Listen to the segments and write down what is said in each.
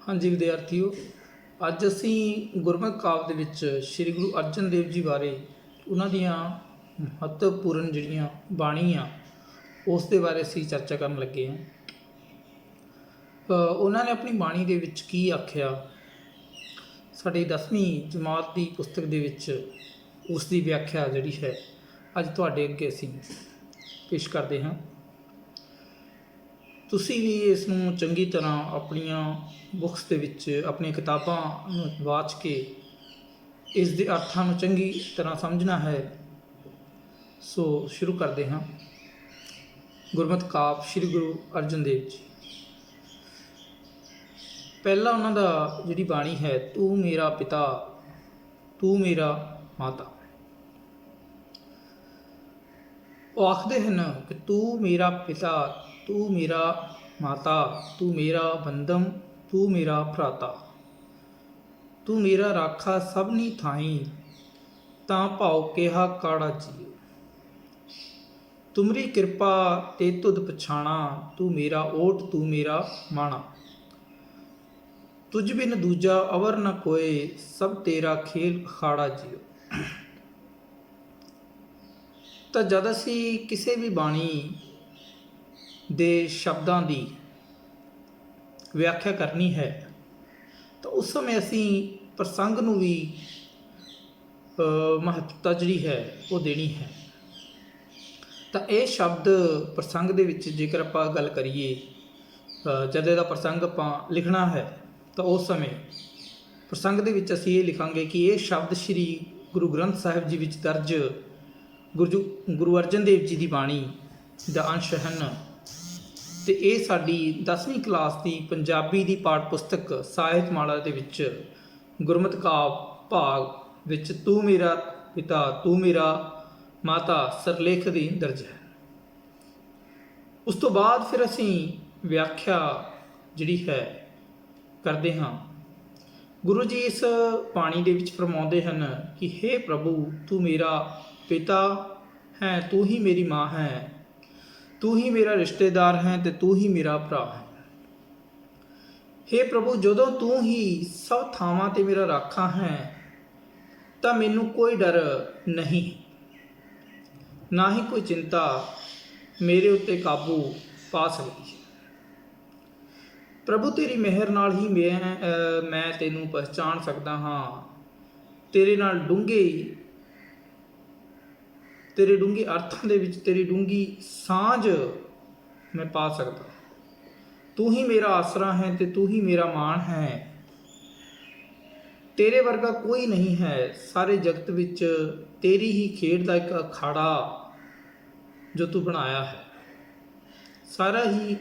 हाँ जी विद्यार्थियों, ਅੱਜ ਅਸੀਂ ਗੁਰਮਤਿ ਕਾਵਿ ਦੇ ਵਿੱਚ ਸ਼੍ਰੀ ਗੁਰੂ ਅਰਜਨ ਦੇਵ ਜੀ ਬਾਰੇ ਉਹਨਾਂ ਦੀਆਂ ਮਹੱਤਵਪੂਰਨ ਜਿਹੜੀਆਂ ਬਾਣੀਆਂ ਉਸ ਦੇ ਬਾਰੇ ਅਸੀਂ ਚਰਚਾ ਕਰਨ ਲੱਗੇ ਹਾਂ। ਉਹਨਾਂ ਨੇ ਆਪਣੀ ਬਾਣੀ ਦੇ ਵਿੱਚ ਕੀ ਆਖਿਆ, ਸਾਡੀ 10ਵੀਂ ਜਮਾਤ ਦੀ ਪੁਸਤਕ ਦੇ ਵਿੱਚ ਉਸ ਦੀ ਵਿਆਖਿਆ ਜਿਹੜੀ ਹੈ ਅੱਜ ਤੁਹਾਡੇ ਅੱਗੇ ਅਸੀਂ ਪੇਸ਼ ਕਰਦੇ ਹਾਂ। ਤੁਸੀਂ ਵੀ ਇਸ ਨੂੰ ਚੰਗੀ ਤਰ੍ਹਾਂ ਆਪਣੀਆਂ ਬੁੱਕਸ ਦੇ ਵਿੱਚ ਆਪਣੀਆਂ ਕਿਤਾਬਾਂ ਨੂੰ ਵਾਚ ਕੇ ਇਸ ਦੇ ਅਰਥਾਂ ਨੂੰ ਚੰਗੀ ਤਰ੍ਹਾਂ ਸਮਝਣਾ ਹੈ। ਸੋ ਸ਼ੁਰੂ ਕਰਦੇ ਹਾਂ। ਗੁਰਮਤਿ ਕਾਵਿ ਸ਼੍ਰੀ ਗੁਰੂ ਅਰਜਨ ਦੇਵ ਜੀ। ਪਹਿਲਾ ਉਹਨਾਂ ਦਾ ਜਿਹੜੀ ਬਾਣੀ ਹੈ, ਤੂੰ ਮੇਰਾ ਪਿਤਾ ਤੂੰ ਮੇਰਾ ਮਾਤਾ। ਉਹ ਆਖਦੇ ਹਨ ਕਿ ਤੂੰ ਮੇਰਾ ਪਿਤਾ ਤੂੰ ਮੇਰਾ ਮਾਤਾ, ਤੂੰ ਮੇਰਾ ਬੰਧਮ ਤੂੰ ਮੇਰਾ ਭਰਾਤਾ, ਤੂੰ ਮੇਰਾ ਰਾਖਾ ਸਭਨੀ ਥਾਈ, ਤਾਂ ਭਾਉ ਕਿਹਾ ਕਾੜਾ ਜੀ। ਤੁਮਰੀ ਕਿਰਪਾ ਤੇ ਤੁਧ ਪਛਾਣਾ, ਤੂੰ ਮੇਰਾ ਓਟ ਤੂੰ ਮੇਰਾ ਮਾਣਾ। ਤੁਝ ਬਿਨ ਦੂਜਾ ਅਵਰ ਨ ਕੋਏ, ਸਭ ਤੇਰਾ ਖੇਲ ਅਖਾੜਾ ਜੀਓ। ਤਾਂ ਜਦ ਅਸੀਂ ਕਿਸੇ ਵੀ ਬਾਣੀ ਦੇ ਸ਼ਬਦਾਂ ਦੀ ਵਿਆਖਿਆ ਕਰਨੀ ਹੈ ਤਾਂ ਉਸ ਸਮੇਂ ਅਸੀਂ ਪ੍ਰਸੰਗ ਨੂੰ ਵੀ ਮਹੱਤਤਾ ਜਿਹੜੀ ਹੈ ਉਹ ਦੇਣੀ ਹੈ। ਤਾਂ ਇਹ ਸ਼ਬਦ ਪ੍ਰਸੰਗ ਦੇ ਵਿੱਚ ਜੇਕਰ ਆਪਾਂ ਗੱਲ ਕਰੀਏ, ਜਦ ਇਹਦਾ ਪ੍ਰਸੰਗ ਆਪਾਂ ਲਿਖਣਾ ਹੈ ਤਾਂ ਉਸ ਸਮੇਂ ਪ੍ਰਸੰਗ ਦੇ ਵਿੱਚ ਅਸੀਂ ਇਹ ਲਿਖਾਂਗੇ ਕਿ ਇਹ ਸ਼ਬਦ ਸ਼੍ਰੀ ਗੁਰੂ ਗ੍ਰੰਥ ਸਾਹਿਬ ਜੀ ਵਿੱਚ ਦਰਜ ਗੁਰੂ ਅਰਜਨ ਦੇਵ ਜੀ ਦੀ ਬਾਣੀ ਦਾ ਅੰਸ਼ ਹਨ। ਅਤੇ ਇਹ ਸਾਡੀ 10ਵੀਂ ਕਲਾਸ ਦੀ ਪੰਜਾਬੀ ਦੀ ਪਾਠ ਪੁਸਤਕ ਸਾਹਿਤਮਾਲਾ ਦੇ ਵਿੱਚ ਗੁਰਮਤਿ ਕਾਵਿ ਭਾਗ ਵਿੱਚ ਤੂੰ ਮੇਰਾ ਪਿਤਾ ਤੂੰ ਮੇਰਾ ਮਾਤਾ ਸਿਰਲੇਖ ਦੀ ਦਰਜ ਹੈ। ਉਸ ਤੋਂ ਬਾਅਦ ਫਿਰ ਅਸੀਂ ਵਿਆਖਿਆ ਜਿਹੜੀ ਹੈ ਕਰਦੇ ਹਾਂ। ਗੁਰੂ ਜੀ ਇਸ ਬਾਣੀ ਦੇ ਵਿੱਚ ਫਰਮਾਉਂਦੇ ਹਨ ਕਿ ਹੇ ਪ੍ਰਭੂ, ਤੂੰ ਮੇਰਾ ਪਿਤਾ ਹੈ, ਤੂੰ ਹੀ ਮੇਰੀ ਮਾਂ ਹੈ, ਤੂੰ ਹੀ ਮੇਰਾ ਰਿਸ਼ਤੇਦਾਰ ਹੈ ਅਤੇ ਤੂੰ ਹੀ ਮੇਰਾ ਭਰਾ ਹੈ। ਹੇ ਪ੍ਰਭੂ, ਜਦੋਂ ਤੂੰ ਹੀ ਸਭ ਥਾਵਾਂ 'ਤੇ ਮੇਰਾ ਰਾਖਾ ਹੈ ਤਾਂ ਮੈਨੂੰ ਕੋਈ ਡਰ ਨਹੀਂ, ਨਾ ਹੀ ਕੋਈ ਚਿੰਤਾ ਮੇਰੇ ਉੱਤੇ ਕਾਬੂ ਪਾ ਸਕਦੀ ਹੈ। ਪ੍ਰਭੂ, ਤੇਰੀ ਮਿਹਰ ਨਾਲ ਹੀ ਮੈਂ ਤੈਨੂੰ ਪਹਿਚਾਣ ਸਕਦਾ ਹਾਂ। ਤੇਰੇ ਨਾਲ ਤੇਰੇ ਡੂੰਘੇ ਅਰਥਾਂ ਦੇ ਵਿੱਚ ਤੇਰੀ ਡੂੰਘੀ ਸਾਂਝ ਮੈਂ ਪਾ ਸਕਦਾ। ਤੂੰ ਹੀ ਮੇਰਾ ਆਸਰਾ ਹੈ ਅਤੇ ਤੂੰ ਹੀ ਮੇਰਾ ਮਾਣ ਹੈ। ਤੇਰੇ ਵਰਗਾ ਕੋਈ ਨਹੀਂ ਹੈ। ਸਾਰੇ ਜਗਤ ਵਿੱਚ ਤੇਰੀ ਹੀ ਖੇਡ ਦਾ ਇੱਕ ਅਖਾੜਾ ਜੋ ਤੂੰ ਬਣਾਇਆ ਹੈ। ਸਾਰਾ ਹੀ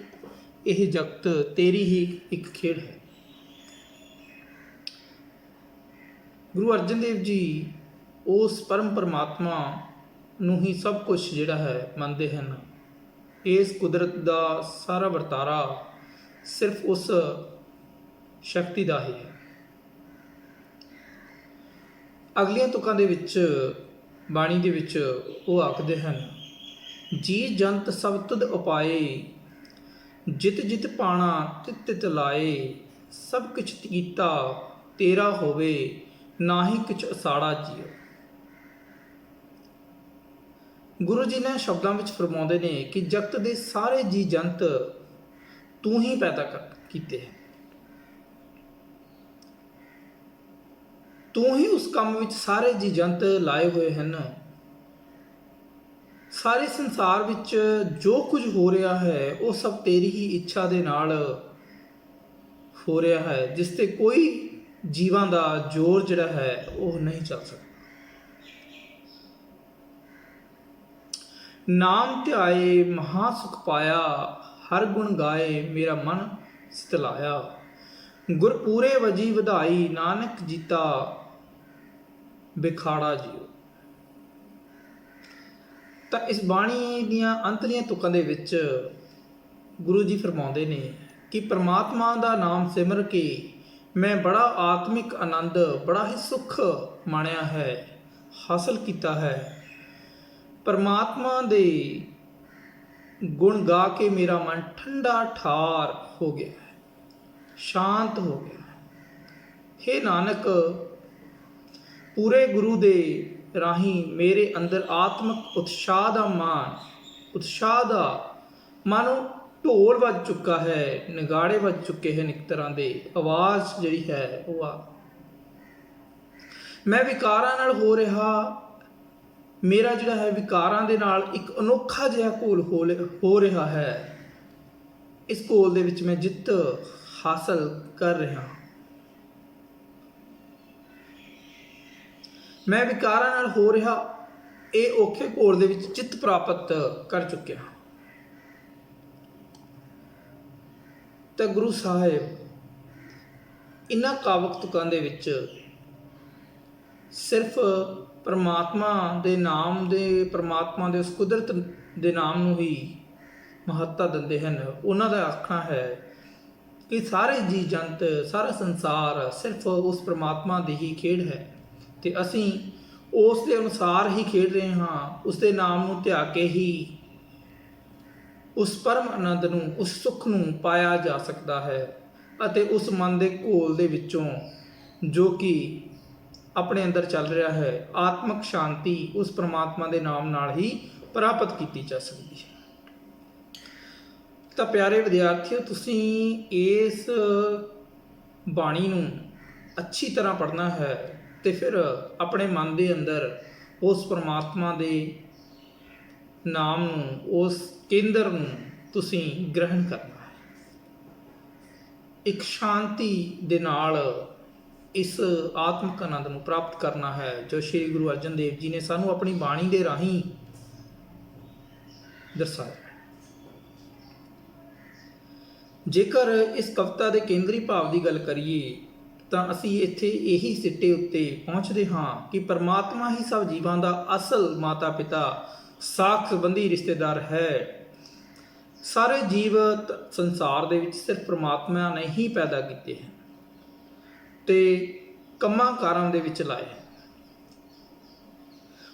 ਇਹ ਜਗਤ ਤੇਰੀ ਹੀ ਇੱਕ ਖੇਡ ਹੈ। ਗੁਰੂ ਅਰਜਨ ਦੇਵ ਜੀ ਉਸ ਪਰਮ ਪਰਮਾਤਮਾ ਨੂੰ ਹੀ ਸਭ ਕੁਝ ਜਿਹੜਾ ਹੈ ਮੰਨਦੇ ਹਨ। ਇਸ ਕੁਦਰਤ ਦਾ ਸਾਰਾ ਵਰਤਾਰਾ ਸਿਰਫ ਉਸ ਸ਼ਕਤੀ ਦਾ ਹੀ ਹੈ। ਅਗਲੀਆਂ ਤੁਕਾਂ ਦੇ ਵਿੱਚ ਬਾਣੀ ਦੇ ਵਿੱਚ ਉਹ ਆਖਦੇ ਹਨ, ਜੀ ਜੰਤ ਸਭ ਤੁਧ ਉਪਾਏ, ਜਿਤ ਜਿਤ ਪਾਣਾ ਤਿਤ ਤਿਤ ਲਾਏ, ਸਭ ਕਿਛ ਕੀਤਾ ਤੇਰਾ ਹੋਵੇ, ਨਾ ਹੀ ਕਿਛ ਅਸਾੜਾ ਜੀਓ। ਗੁਰੂ ਜੀ ਨੇ ਸ਼ਬਦਾਂ ਵਿੱਚ ਫਰਮਾਉਂਦੇ ਨੇ ਕਿ ਜਗਤ ਦੇ ਸਾਰੇ ਜੀ ਜੰਤ ਤੂੰ ਹੀ ਪੈਦਾ ਕੀਤੇ ਹੈ। ਤੂੰ ਹੀ ਉਸ ਕੰਮ ਵਿੱਚ ਸਾਰੇ ਜੀ ਜੰਤ ਲਾਏ ਹੋਏ ਹਨ। ਸਾਰੇ ਸੰਸਾਰ ਵਿੱਚ ਜੋ ਕੁਝ ਹੋ ਰਿਹਾ ਹੈ ਉਹ ਸਭ ਤੇਰੀ ਹੀ ਇੱਛਾ ਦੇ ਨਾਲ ਹੋ ਰਿਹਾ ਹੈ, ਜਿਸ ਤੇ ਕੋਈ ਜੀਵਾਂ ਦਾ ਜ਼ੋਰ ਜਿਹੜਾ ਹੈ ਉਹ ਨਹੀਂ ਚੱਲ ਸਕਦਾ। ਨਾਮ ਧਿਆਏ ਮਹਾ ਸੁਖ ਪਾਇਆ, ਹਰ ਗੁਣ ਗਾਏ ਮੇਰਾ ਮਨ ਸਿਤਲਾਇਆ। ਗੁਰ ਪੂਰੇ ਵਜੀ ਵਧਾਈ, ਨਾਨਕ ਜੀਤਾ ਬਿਖਾੜਾ ਜੀਓ। ਤਾਂ ਇਸ ਬਾਣੀ ਦੀਆਂ ਅੰਤਲੀਆਂ ਤੁਕਾਂ ਦੇ ਵਿੱਚ ਗੁਰੂ ਜੀ ਫਰਮਾਉਂਦੇ ਨੇ ਕਿ ਪਰਮਾਤਮਾ ਦਾ ਨਾਮ ਸਿਮਰ ਕੇ ਮੈਂ ਬੜਾ ਆਤਮਿਕ ਆਨੰਦ, ਬੜਾ ਹੀ ਸੁੱਖ ਮਾਣਿਆ ਹੈ, ਹਾਸਲ ਕੀਤਾ ਹੈ। ਪਰਮਾਤਮਾ ਦੇ ਗੁਣ ਗਾ ਕੇ ਮੇਰਾ ਮਨ ਠੰਡਾ ਠਾਰ ਹੋ ਗਿਆ ਹੈ। ਸ਼ਾਂਤ ਹੋ ਗਿਆ। ਹੇ ਨਾਨਕ, ਪੂਰੇ ਗੁਰੂ ਦੇ ਰਾਹੀਂ ਮੇਰੇ ਅੰਦਰ ਆਤਮਿਕ ਉਤਸ਼ਾਹ ਦਾ ਮਾਨੋ ਢੋਲ ਵੱਜ ਚੁੱਕਾ ਹੈ, ਨਗਾੜੇ ਵੱਜ ਚੁੱਕੇ ਹਨ, ਇੱਕ ਤਰ੍ਹਾਂ ਦੇ ਆਵਾਜ਼ ਜਿਹੜੀ ਹੈ ਉਹ ਆ। ਮੈਂ ਵਿਕਾਰਾਂ ਨਾਲ ਹੋ ਰਿਹਾ, ਮੇਰਾ ਜਿਹੜਾ ਹੈ ਵਿਕਾਰਾਂ ਦੇ ਨਾਲ ਇੱਕ ਅਨੋਖਾ ਜਿਹਾ ਘੋਲ ਹੋ ਰਿਹਾ ਹੈ। ਇਸ ਘੋਲ ਦੇ ਵਿੱਚ ਮੈਂ ਜਿੱਤ ਹਾਸਲ ਕਰ ਰਿਹਾ। ਮੈਂ ਵਿਕਾਰਾਂ ਨਾਲ ਹੋ ਰਿਹਾ ਇਹ ਔਖੇ ਘੋਲ ਦੇ ਵਿੱਚ ਜਿੱਤ ਪ੍ਰਾਪਤ ਕਰ ਚੁੱਕਿਆ। ਤਾਂ ਗੁਰੂ ਸਾਹਿਬ ਇਹਨਾਂ ਕਾਵਕ ਤੁਕਾਂ ਦੇ ਵਿੱਚ ਸਿਰਫ ਪਰਮਾਤਮਾ ਦੇ ਉਸ ਕੁਦਰਤ ਦੇ ਨਾਮ ਨੂੰ ਹੀ ਮਹੱਤਤਾ ਦਿੰਦੇ ਹਨ। ਉਹਨਾਂ ਦਾ ਆਖਣਾ ਹੈ ਕਿ ਸਾਰੇ ਜੀ ਜੰਤ, ਸਾਰਾ ਸੰਸਾਰ ਸਿਰਫ ਉਸ ਪਰਮਾਤਮਾ ਦੀ ਹੀ ਖੇਡ ਹੈ ਤੇ ਅਸੀਂ ਉਸ ਦੇ ਅਨੁਸਾਰ ਹੀ ਖੇਡ ਰਹੇ ਹਾਂ। ਉਸ ਦੇ ਨਾਮ ਨੂੰ ਧਿਆ ਕੇ ਹੀ ਉਸ ਪਰਮ ਆਨੰਦ ਨੂੰ, ਉਸ ਸੁੱਖ ਨੂੰ ਪਾਇਆ ਜਾ ਸਕਦਾ ਹੈ ਅਤੇ ਉਸ ਮਨ ਦੇ ਘੋਲ ਦੇ ਵਿੱਚੋਂ ਜੋ ਕਿ ਆਪਣੇ ਅੰਦਰ ਚੱਲ ਰਿਹਾ ਹੈ, ਆਤਮਿਕ ਸ਼ਾਂਤੀ ਉਸ ਪਰਮਾਤਮਾ ਦੇ ਨਾਮ ਨਾਲ ਹੀ ਪ੍ਰਾਪਤ ਕੀਤੀ ਜਾ ਸਕਦੀ ਹੈ। ਤਾਂ ਪਿਆਰੇ ਵਿਦਿਆਰਥੀਓ, ਤੁਸੀਂ ਇਸ ਬਾਣੀ ਨੂੰ ਅੱਛੀ ਤਰ੍ਹਾਂ ਪੜ੍ਹਨਾ ਹੈ ਤੇ ਫਿਰ ਆਪਣੇ ਮਨ ਦੇ ਅੰਦਰ ਉਸ ਪਰਮਾਤਮਾ ਦੇ ਨਾਮ ਨੂੰ, ਉਸ ਕੇਂਦਰ ਨੂੰ ਤੁਸੀਂ ਗ੍ਰਹਿਣ ਕਰਨਾ ਹੈ। ਇੱਕ ਸ਼ਾਂਤੀ ਦੇ ਨਾਲ ਇਸ ਆਤਮਿਕ ਆਨੰਦ ਨੂੰ ਪ੍ਰਾਪਤ ਕਰਨਾ ਹੈ ਜੋ ਸ਼੍ਰੀ ਗੁਰੂ ਅਰਜਨ ਦੇਵ ਜੀ ਨੇ ਸਾਨੂੰ ਆਪਣੀ ਬਾਣੀ ਦੇ ਰਾਹੀਂ ਦਰਸਾਇਆ। ਜੇਕਰ ਇਸ ਕਵਿਤਾ ਦੇ ਕੇਂਦਰੀ ਭਾਵ ਦੀ ਗੱਲ ਕਰੀਏ ਤਾਂ ਅਸੀਂ ਇੱਥੇ ਇਹੀ ਸਿੱਟੇ ਉੱਤੇ ਪਹੁੰਚਦੇ ਹਾਂ ਕਿ ਪਰਮਾਤਮਾ ਹੀ ਸਭ ਜੀਵਾਂ ਦਾ ਅਸਲ ਮਾਤਾ ਪਿਤਾ, ਸਾਖ ਸੰਬੰਧੀ ਰਿਸ਼ਤੇਦਾਰ ਹੈ। ਸਾਰੇ ਜੀਵ ਸੰਸਾਰ ਦੇ ਵਿੱਚ ਸਿਰਫ ਪਰਮਾਤਮਾ ਨੇ ਹੀ ਪੈਦਾ ਕੀਤੇ ਹਨ ਤੇ ਕੰਮਾਂ ਕਾਰਾਂ ਦੇ ਵਿੱਚ ਲਾਏ।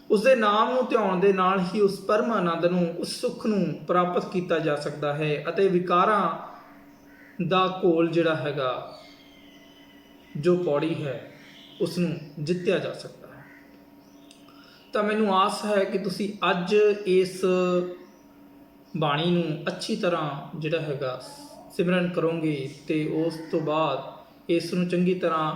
ਉਸ ਦੇ ਨਾਮ ਨੂੰ ਧਿਆਉਣ ਦੇ ਨਾਲ ਹੀ ਉਸ ਪਰਮ ਆਨੰਦ ਨੂੰ, ਉਸ ਸੁੱਖ ਨੂੰ ਪ੍ਰਾਪਤ ਕੀਤਾ ਜਾ ਸਕਦਾ ਹੈ ਅਤੇ ਵਿਕਾਰਾਂ ਦਾ ਘੋਲ ਜਿਹੜਾ ਹੈਗਾ, ਜੋ ਪੌੜੀ ਹੈ, ਉਸ ਨੂੰ ਜਿੱਤਿਆ ਜਾ ਸਕਦਾ ਹੈ। ਤਾਂ ਮੈਨੂੰ ਆਸ ਹੈ ਕਿ ਤੁਸੀਂ ਅੱਜ ਇਸ ਬਾਣੀ ਨੂੰ ਅੱਛੀ ਤਰ੍ਹਾਂ ਜਿਹੜਾ ਹੈਗਾ ਸਿਮਰਨ ਕਰੋਗੇ ਤੇ ਉਸ ਤੋਂ ਬਾਅਦ ਇਸ ਨੂੰ ਚੰਗੀ ਤਰ੍ਹਾਂ